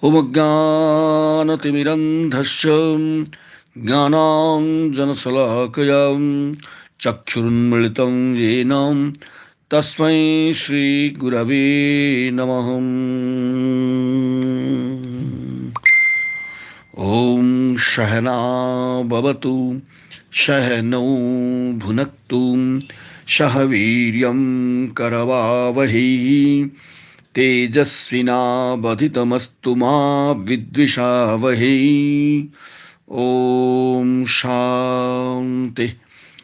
Omajnanatimirandhasya Jnananjanasalakayam Chakshurunmilitam yenam Tasmai Shri Gurave Namaham. Om Shahana Bhavatu Shahanau Bhunaktu Shahaviryam Karavavahi Tejasvinabadhitamastu ma vidvishavahi. Om Shanti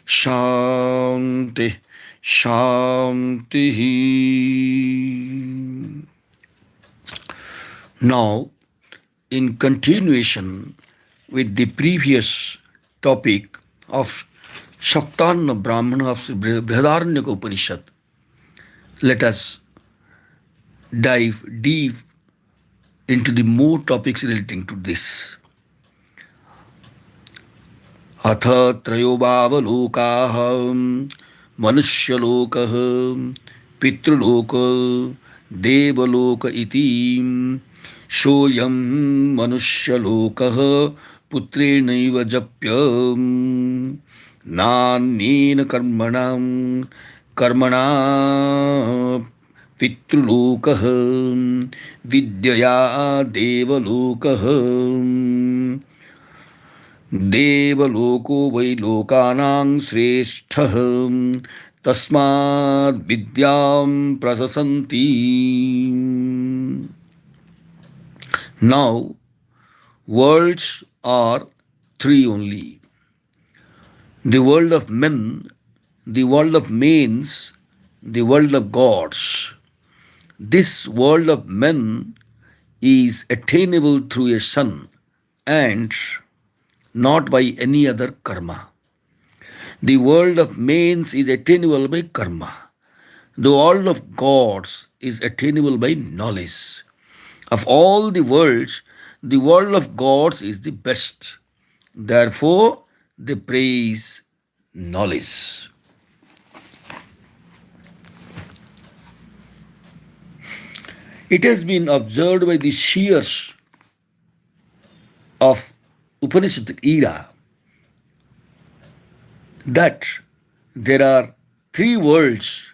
Shanti Shanti. Now, in continuation with the previous topic of Shaptana Brahmana of Brihadaranyaka Upanishad, let us dive deep into the more topics relating to this. Atha trayobhavalokaha manushya pitruloka devaloka iti soyam manushya putrenaiva japyam nanyena karmana Pitrulokah Vidyaya Devalokah Devaloko vai lokanang sresthah Tasmad Vidyam prasasanti. Now, worlds are three only: the world of men, the world of mains, the world of gods. This world of men is attainable through a son and not by any other karma. The world of mains is attainable by karma. The world of gods is attainable by knowledge. Of all the worlds, the world of gods is the best. Therefore, they praise knowledge. It has been observed by the seers of Upanishadic era that there are three worlds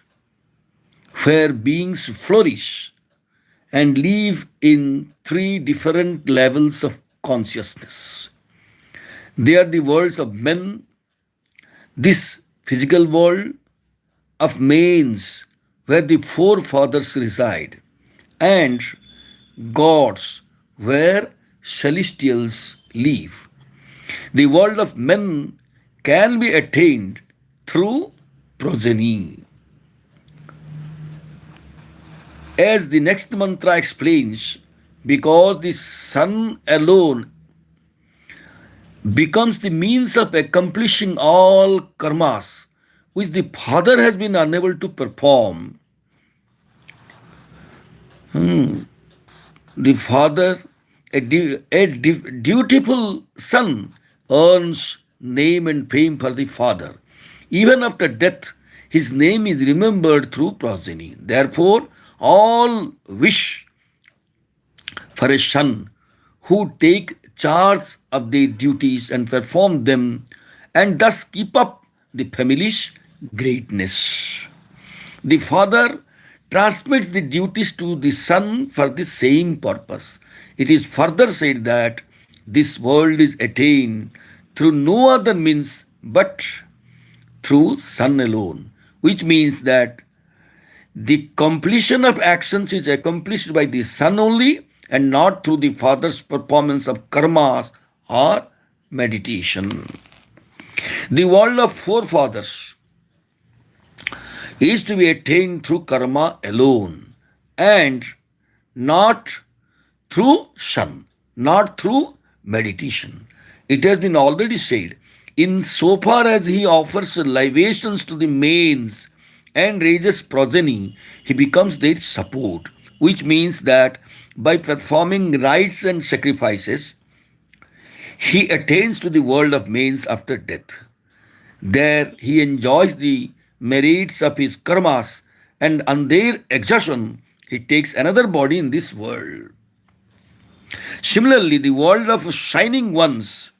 where beings flourish and live in three different levels of consciousness. They are the worlds of men, this physical world, of mains where the forefathers reside, and gods where celestials live. The world of men can be attained through progeny. As the next mantra explains, because the son alone becomes the means of accomplishing all karmas which the father has been unable to perform. The father, a dutiful son, earns name and fame for the father. Even after death, his name is remembered through progeny. Therefore, all wish for a son who take charge of their duties and perform them, and thus keep up the family's greatness. The father transmits the duties to the son for the same purpose. It is further said that this world is attained through no other means but through son alone, which means that the completion of actions is accomplished by the son only and not through the father's performance of karmas or meditation. The world of forefathers is to be attained through karma alone and not through son, not through meditation. It has been already said, in so far as he offers libations to the mains and raises progeny, he becomes their support, which means that by performing rites and sacrifices, he attains to the world of mains after death. There he enjoys the merits of his karmas, and on their exhaustion, he takes another body in this world. Similarly, the world of shining ones,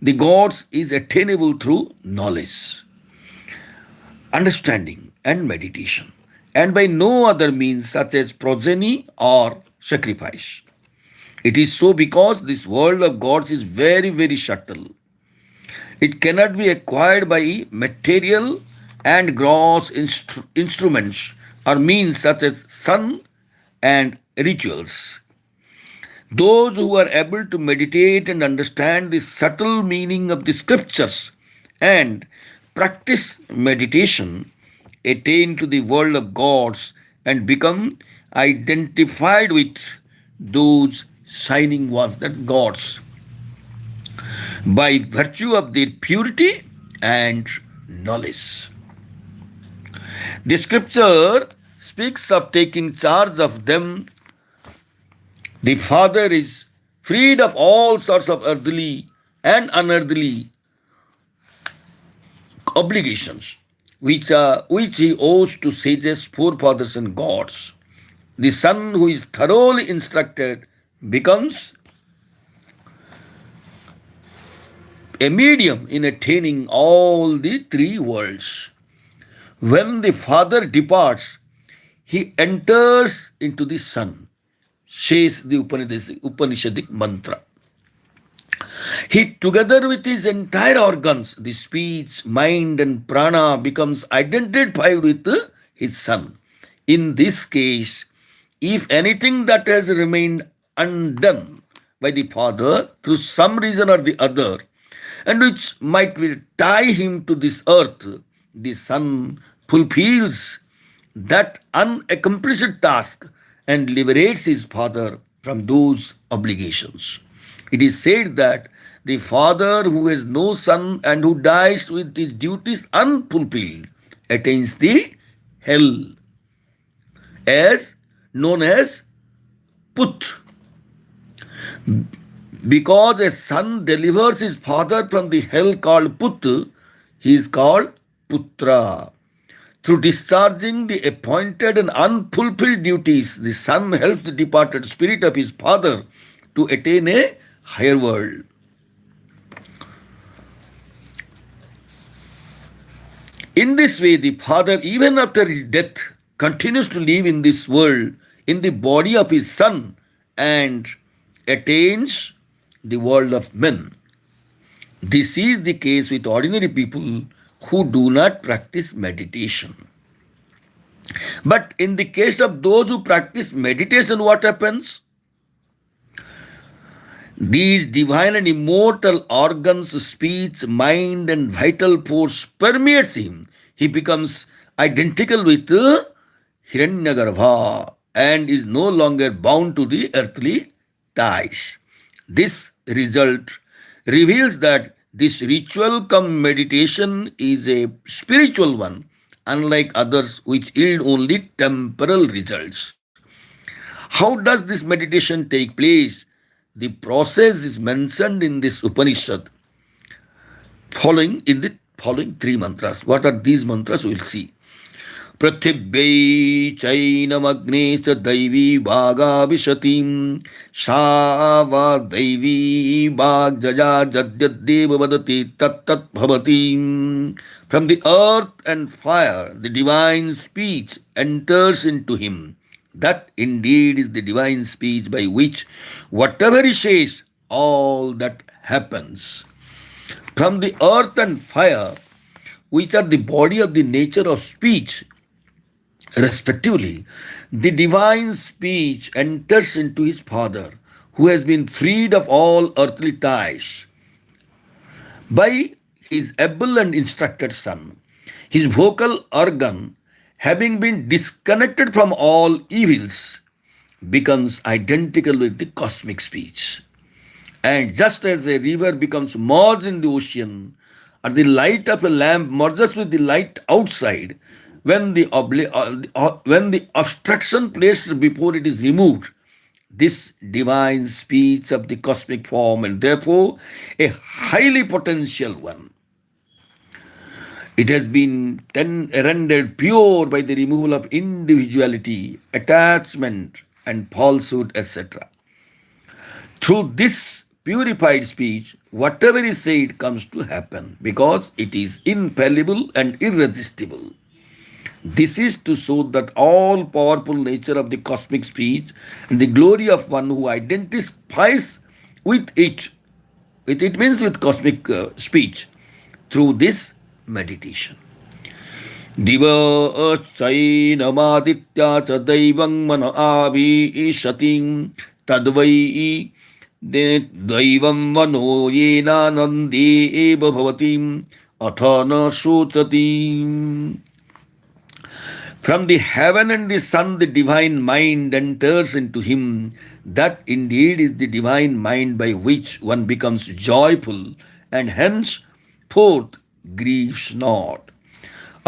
the gods, is attainable through knowledge, understanding, and meditation, and by no other means such as progeny or sacrifice. It is so because this world of gods is very, very subtle. It cannot be acquired by material and gross instruments or means such as sun and rituals. Those who are able to meditate and understand the subtle meaning of the scriptures and practice meditation attain to the world of gods and become identified with those shining ones, that gods, by virtue of their purity and knowledge. The scripture speaks of taking charge of them. The Father is freed of all sorts of earthly and unearthly obligations which he owes to sages, forefathers, and gods. The Son who is thoroughly instructed becomes a medium in attaining all the three worlds. When the Father departs, he enters into the Son, says the Upanishadic mantra. He, together with his entire organs, the speech, mind, and prana, becomes identified with his Son. In this case, if anything that has remained undone by the Father through some reason or the other, and which might tie him to this earth, the Son fulfills that unaccomplished task and liberates his Father from those obligations. It is said that the father who has no son and who dies with his duties unfulfilled attains the hell, as known as Put. Because a son delivers his father from the hell called Put, he is called Putra. Through discharging the appointed and unfulfilled duties, the son helps the departed spirit of his father to attain a higher world. In this way, the father, even after his death, continues to live in this world in the body of his son and attains the world of men. This is the case with ordinary people who do not practice meditation. But in the case of those who practice meditation, what happens? These divine and immortal organs, speech, mind, and vital force permeates him. He becomes identical with Hiranyagarbha and is no longer bound to the earthly ties. This result reveals that this ritual come meditation is a spiritual one, unlike others which yield only temporal results. How does this meditation take place? The process is mentioned in this Upanishad following in the following three mantras. What are these mantras? We will see. Prithibhai chainamagne sa daivi bhaga vishatim shava daivi bhag jaja jadyadeva vadati tat tat bhavatim. From the earth and fire, the divine speech enters into him. That indeed is the divine speech by which whatever he says, all that happens. From the earth and fire, which are the body of the nature of speech, respectively, the divine speech enters into his Father, who has been freed of all earthly ties by his able and instructed Son. His vocal organ, having been disconnected from all evils, becomes identical with the cosmic speech. And just as a river becomes merged in the ocean, or the light of a lamp merges with the light outside, when the obstruction placed before it is removed, this divine speech of the cosmic form, and therefore a highly potential one, it has been then rendered pure by the removal of individuality, attachment, and falsehood, etc. Through this purified speech, whatever is said comes to happen because it is infallible and irresistible. This is to show that all powerful nature of the cosmic speech and the glory of one who identifies with it. With it means with cosmic speech through this meditation. Diva chainamaditya cha daivang mana avishati tadvai daivam mano yena nandi eva bhavati athana suchati. From the heaven and the sun, the divine mind enters into him. That indeed is the divine mind by which one becomes joyful and henceforth grieves not.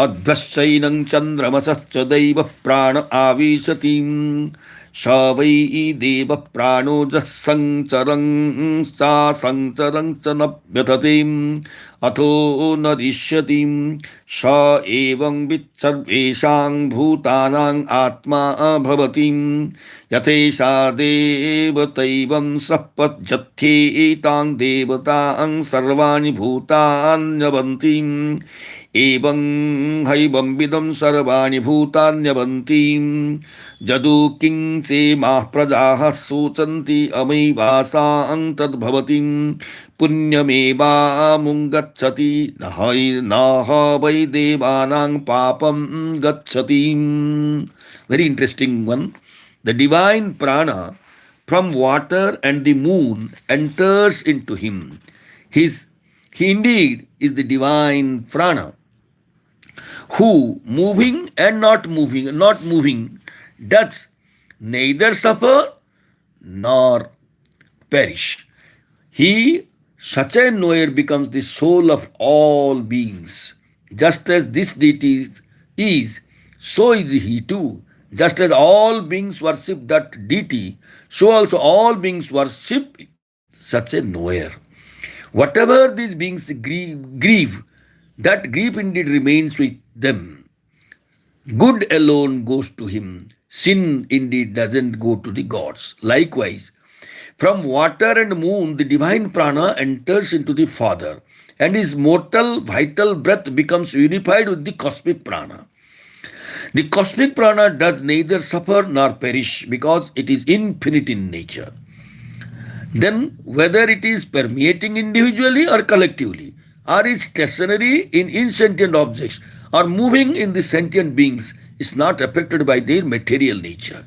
Advasyainam chandramasascha deva prana avisati sa vai deva prano jasangsarang sa sangsarang sanapyatati atho narishyati sa evang vitsarveshang bhutanang atma bhavati yatesha devataivam sapajjathe etang devatang sarvani bhutanyavanti evam haivam vidam sarvani bhutanyavanti jadu king se mah prajaha suchanti amaivasang tadbhavati punyameva mungacchati naha vai devanang papam gacchati. Very interesting one. The divine prana from water and the moon enters into him. He indeed is the divine prana who moving and not moving does neither suffer nor perish. He, such a knower, becomes the soul of all beings. Just as this deity is, so is he too. Just as all beings worship that deity, so also all beings worship such a knower. Whatever these beings grieve, that grief indeed remains with them. Good alone goes to him. Sin indeed doesn't go to the gods. Likewise, from water and moon, the divine prana enters into the Father, and his mortal vital breath becomes unified with the cosmic prana. The cosmic prana does neither suffer nor perish because it is infinite in nature. Then, whether it is permeating individually or collectively, or is stationary in insentient objects, or moving in the sentient beings, is not affected by their material nature.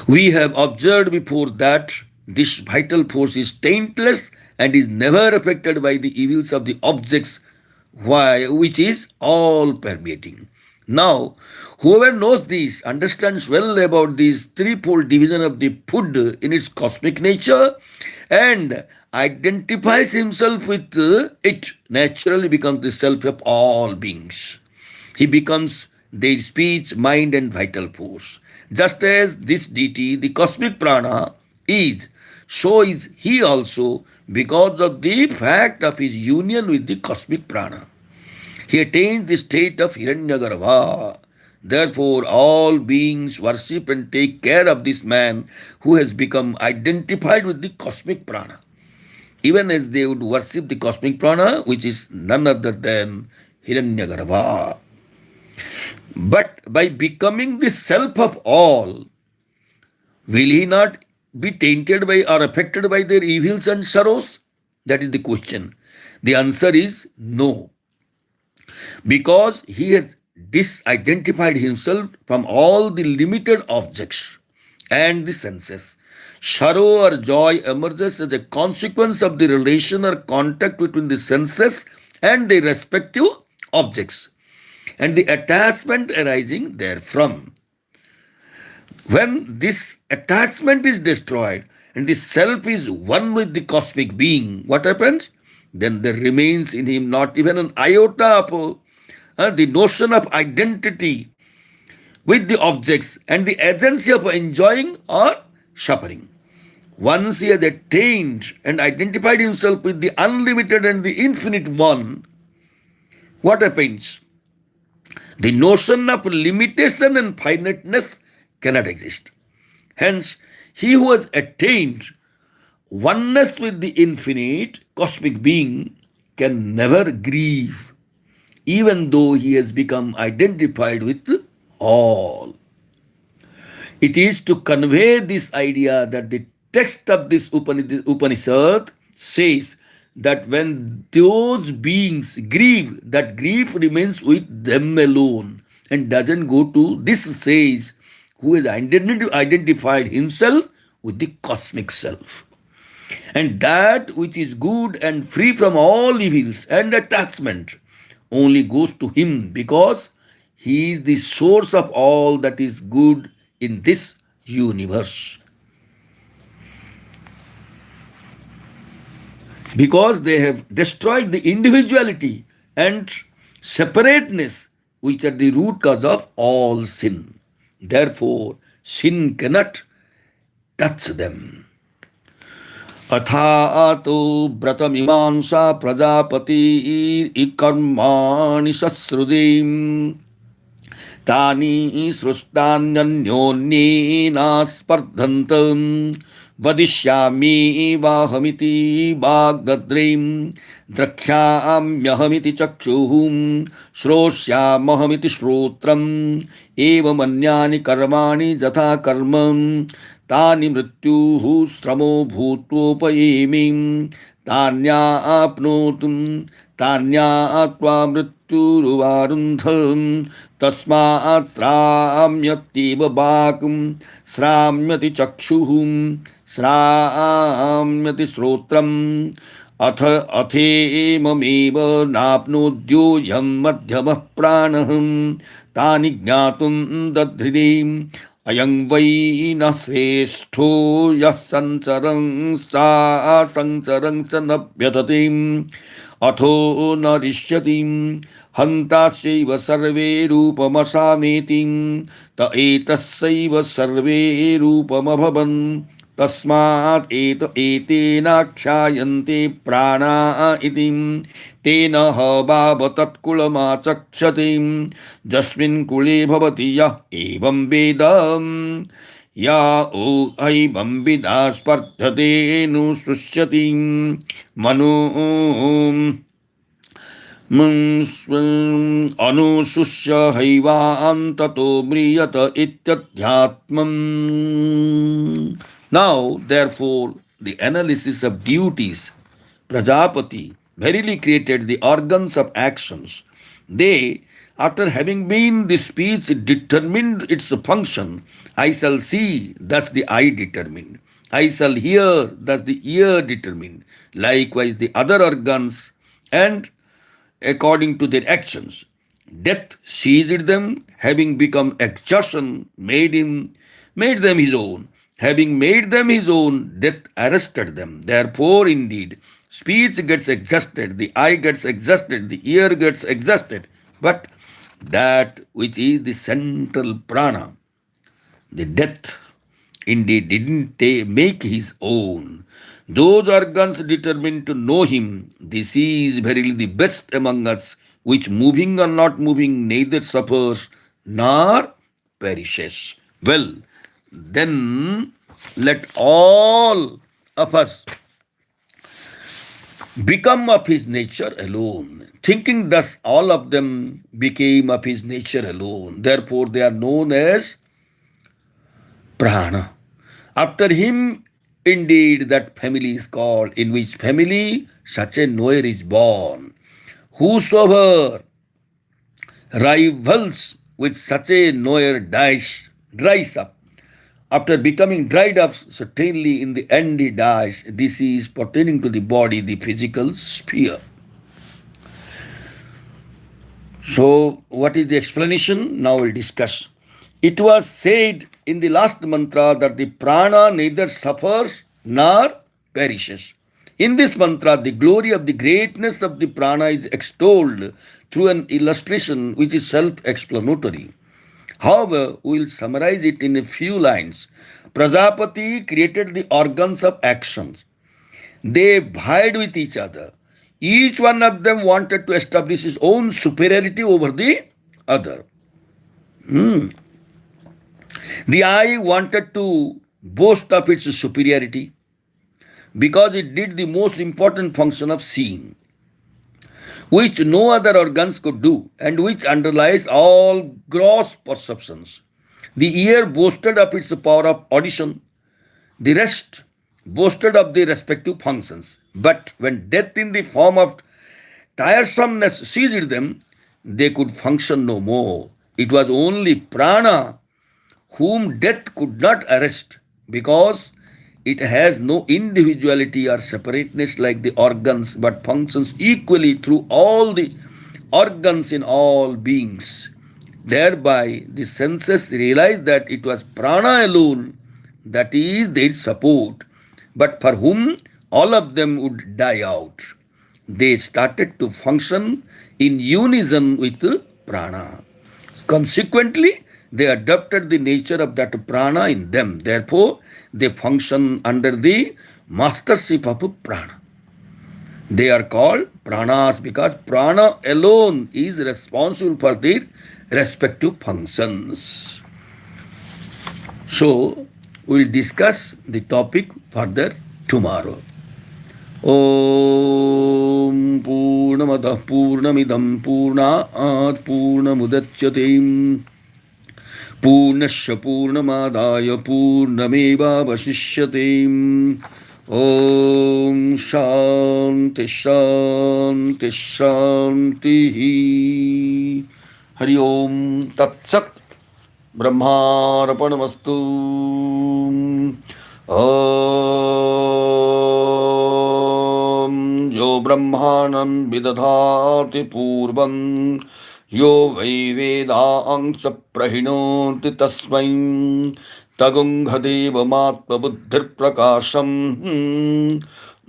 We have observed before that this vital force is taintless and is never affected by the evils of the objects, which is all permeating. Now, whoever knows this understands well about this threefold division of the food in its cosmic nature and identifies himself with it, naturally becomes the self of all beings. He becomes their speech, mind, and vital force. Just as this deity, the cosmic prana, is, so is he also because of the fact of his union with the cosmic prana. He attains the state of Hiranyagarbha. Therefore, all beings worship and take care of this man who has become identified with the cosmic prana, even as they would worship the cosmic prana, which is none other than Hiranyagarbha. But by becoming the self of all, will he not be tainted by or affected by their evils and sorrows? That is the question. The answer is no. Because he has disidentified himself from all the limited objects and the senses. Sorrow or joy emerges as a consequence of the relation or contact between the senses and the respective objects, and the attachment arising therefrom. When this attachment is destroyed and the self is one with the cosmic being, what happens? Then there remains in him not even an iota of the notion of identity with the objects and the agency of enjoying or suffering. Once he has attained and identified himself with the unlimited and the infinite one, what happens? The notion of limitation and finiteness cannot exist. Hence, he who has attained oneness with the infinite cosmic being can never grieve, even though he has become identified with all. It is to convey this idea that the text of this Upanishad says that when those beings grieve, that grief remains with them alone and doesn't go to this sage who has identified himself with the cosmic self. And that which is good and free from all evils and attachment only goes to him because he is the source of all that is good in this universe. Because they have destroyed the individuality and separateness which are the root cause of all sin. Therefore, sin cannot touch them. अथातो व्रतमीमांसा Prajapati कर्माणि सस्रुतिं तानि सृष्टान्यन्योन्येन स्पर्धन्तं वदिष्यामि वाहमिति वाग्गद्रीं द्रक्ष्याम्यहमिति चक्षुः श्रोष्यामहमिति श्रोत्रम् एवमन्यानि कर्माणि यथा कर्म तानि मृत्युः श्रमो भूत्वोपयेमि तान्याप्नोतुं तान्यात्वा मृत्युरुवारुन्धं तस्मात् श्राम्यत्येव वाक्ं श्राम्यति चक्षुः श्राम्यति श्रोत्रम् अथेममेव नाप्नोद्योऽयं मध्यमः प्राणः तानि ज्ञातुं दध्रिणीं अयं वै न श्रेष्ठो यः संचरं सा संचरं च न व्यतति अथो न रिष्यति हन्तास्यैव सर्वे रूपमसामेति त एतस्यैव सर्वे रूपमभवन् तस्मात् एतेनाख्यायन्ते प्राणा इति तेन ह वाव तत्कुलमाचक्षते यस्मिन् कुले भवति यः एवं वेद या ओ एवं विदा स्पर्धते नुसृष्यति मनो अनुशुष्य हैवान्ततो म्रियत इत्यध्यात्मम्. Now, therefore, the analysis of duties, Prajapati verily created the organs of actions. They, after having been the speech determined its function, I shall see, thus the eye determined. I shall hear, thus the ear determined. Likewise, the other organs, and according to their actions. Death seized them, having become exhaustion, made them his own. Having made them his own, death arrested them. Therefore, indeed, speech gets exhausted, the eye gets exhausted, the ear gets exhausted. But that which is the central prana, the death, indeed didn't make his own. Those organs determined to know him. This is verily the best among us, which moving or not moving neither suffers nor perishes. Well, then let all of us become of his nature alone. Thinking thus, all of them became of his nature alone. Therefore, they are known as Prāṇa. After him, indeed, that family is called, in which family such a knower is born. Whosoever rivals with such a knower dries up. After becoming dried up, certainly in the end he dies. This is pertaining to the body, the physical sphere. So, what is the explanation? Now we'll discuss. It was said in the last mantra that the prana neither suffers nor perishes. In this mantra, the glory of the greatness of the prana is extolled through an illustration which is self-explanatory. However, we will summarize it in a few lines. Prajapati created the organs of actions. They vied with each other. Each one of them wanted to establish his own superiority over the other. The eye wanted to boast of its superiority. because it did the most important function of seeing, which no other organs could do, and which underlies all gross perceptions. The ear boasted of its power of audition, the rest boasted of their respective functions. But when death in the form of tiresomeness seized them, they could function no more. It was only Prāṇa whom death could not arrest, because it has no individuality or separateness like the organs, but functions equally through all the organs in all beings. Thereby, the senses realized that it was Prāṇa alone that is their support, but for whom all of them would die out. They started to function in unison with Prāṇa. Consequently, they adopted the nature of that Prāṇa in them. Therefore, they function under the mastership of Prāṇa. They are called Prāṇas because Prāṇa alone is responsible for their respective functions. So, we will discuss the topic further tomorrow. Om Purnamadah Purnamidam Purnaat Purnamudachyate Purnasya Purnamadaya Purnameva Vasishyate. Om Shanti Shanti Shanti. Hari Om Tat Sat. ब्रह्मार्पणमस्तु. ॐ यो ब्रह्माणं विदधाति पूर्वं यो वै वेदांस प्रहिणोति तस्मै तगुंहदेवमात्मबुद्धिर्प्रकाशं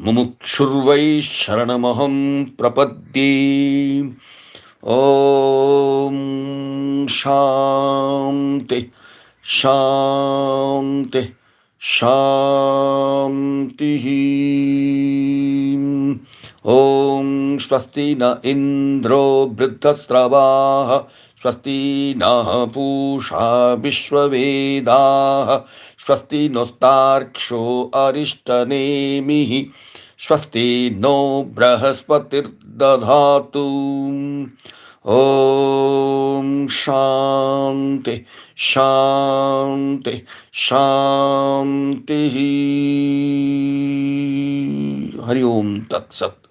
मुमुक्षुर्वै शरणमहं प्रपद्ये. Om Shanti Shanti Shanti. Om Swasti na Indro Vriddhasravaha Swasti na Pusha Vishwavedaha Swasti nostarksho Arishtanemihi Swasti no Brahaspatir Dadhatu. Om Shanti Shanti Shanti. Hari Om Tat Sat.